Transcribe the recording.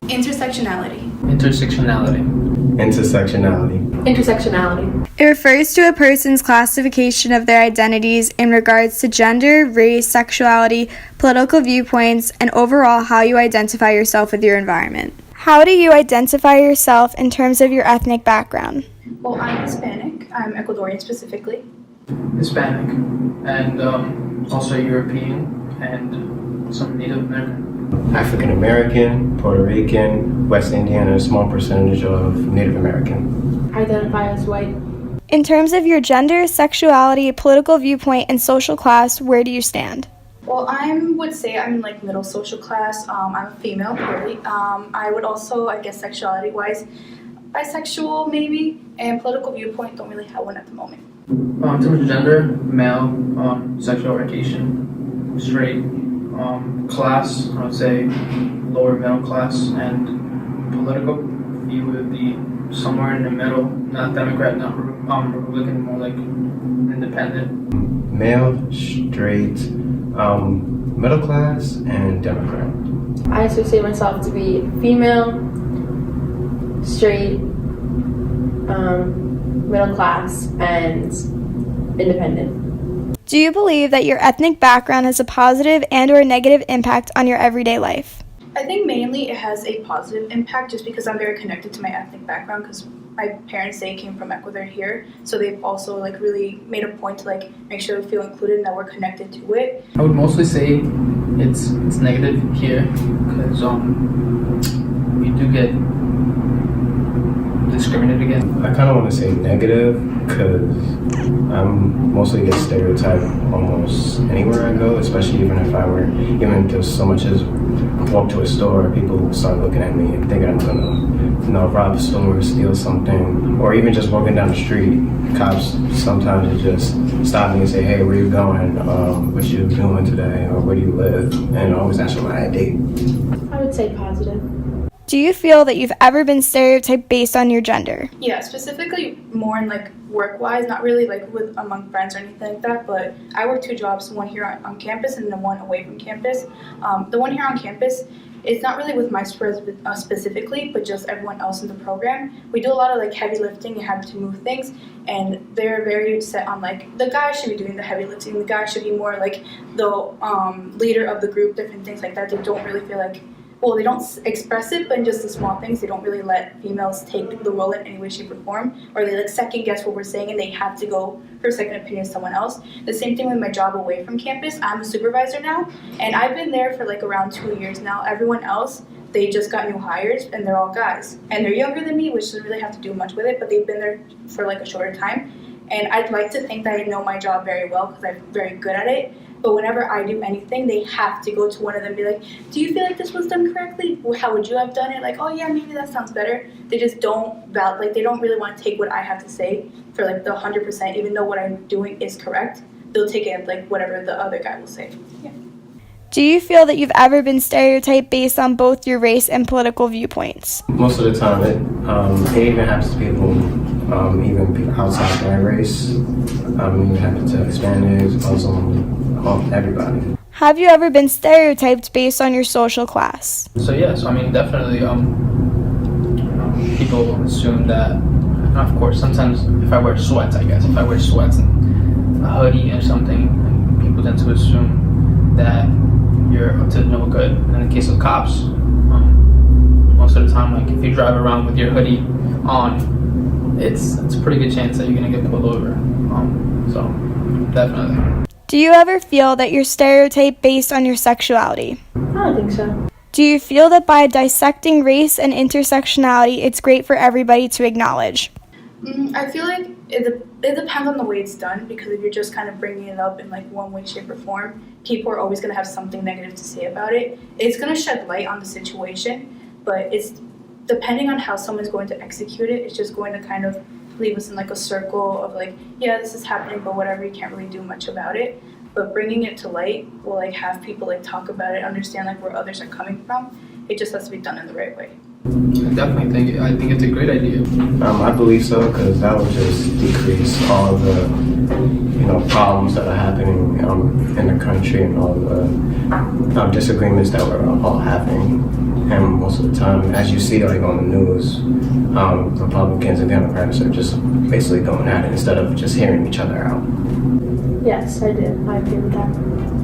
Intersectionality. Intersectionality. Intersectionality. Intersectionality. It refers to a person's classification of their identities in regards to gender, race, sexuality, political viewpoints, and overall how you identify yourself with your environment. How do you identify yourself in terms of your ethnic background? Well, I'm Hispanic. I'm Ecuadorian specifically. Hispanic. And also European and some Native American. African American, Puerto Rican, West Indian, and a small percentage of Native American. Identify as white. In terms of your gender, sexuality, political viewpoint, and social class, where do you stand? Well, I would say I'm in like middle social class. I'm a female, clearly. I would also, I guess, sexuality-wise, bisexual maybe, and political viewpoint, don't really have one at the moment. In terms of gender, male, sexual orientation, straight, class, I would say lower middle class, and political view would be somewhere in the middle, not Democrat, not Republican, more like independent. Male, straight, middle class, and Democrat. I associate myself to be female, straight, middle class, and independent. Do you believe that your ethnic background has a positive and/or negative impact on your everyday life? I think mainly it has a positive impact just because I'm very connected to my ethnic background because my parents, they came from Ecuador here, so they've also like really made a point to like make sure we feel included and that we're connected to it. I would mostly say it's negative here because we do get discriminated against. I kind of want to say negative because I mostly get stereotyped almost anywhere I go, especially even if just so much as walk to a store, people start looking at me and thinking I'm gonna, rob a store, steal something, or even just walking down the street. Cops sometimes will just stop me and say, "Hey, where you going? What you doing today? Or where do you live?" And always ask for my ID. I would say positive. Do you feel that you've ever been stereotyped based on your gender? Yeah, specifically more in like work-wise, not really like with among friends or anything like that, but I work 2 jobs, one here on campus and then one away from campus. The one here on campus, it's not really with my specifically, but just everyone else in the program. We do a lot of like heavy lifting and have to move things, and they're very set on like the guy should be doing the heavy lifting, the guy should be more like the leader of the group, different things like that. They don't really feel like, well, they don't express it, but in just the small things, they don't really let females take the role in any way, shape, or form, or they like second guess what we're saying and they have to go for a second opinion of someone else. The same thing with my job away from campus. I'm a supervisor now, and I've been there for like around 2 years now. Everyone else, they just got new hires, and they're all guys. And they're younger than me, which doesn't really have to do much with it, but they've been there for like a shorter time. And I'd like to think that I know my job very well because I'm very good at it. But whenever I do anything, they have to go to one of them and be like, "Do you feel like this was done correctly? Well, how would you have done it?" Like, "Oh yeah, maybe that sounds better." They just don't they don't really want to take what I have to say for like the 100%, even though what I'm doing is correct. They'll take it like whatever the other guy will say. Yeah. Do you feel that you've ever been stereotyped based on both your race and political viewpoints? Most of the time, it even happens to people, even people outside my race. It happens to Hispanics, Muslim, everybody. Have you ever been stereotyped based on your social class? So I mean, definitely, people assume that, and of course, sometimes if I wear sweats, and a hoodie or something, people tend to assume that you're up to no good. In the case of cops, most of the time, like if you drive around with your hoodie on, it's a pretty good chance that you're gonna get pulled over. So definitely. Do you ever feel that you're stereotyped based on your sexuality? I don't think so. Do you feel that by dissecting race and intersectionality, it's great for everybody to acknowledge? I feel like it depends on the way it's done, because if you're just kind of bringing it up in like one way, shape, or form, people are always going to have something negative to say about it. It's going to shed light on the situation, but it's depending on how someone's going to execute it, it's just going to kind of leave us in like a circle of like, yeah, this is happening, but whatever, you can't really do much about it. But bringing it to light will like have people like talk about it, understand like where others are coming from. It just has to be done in the right way. I think it's a great idea. I believe so, because that would just decrease all the problems that are happening in the country and all the disagreements that we're all having. And most of the time, as you see like on the news, Republicans and Democrats are just basically going at it instead of just hearing each other out. Yes, I do. I agree with that.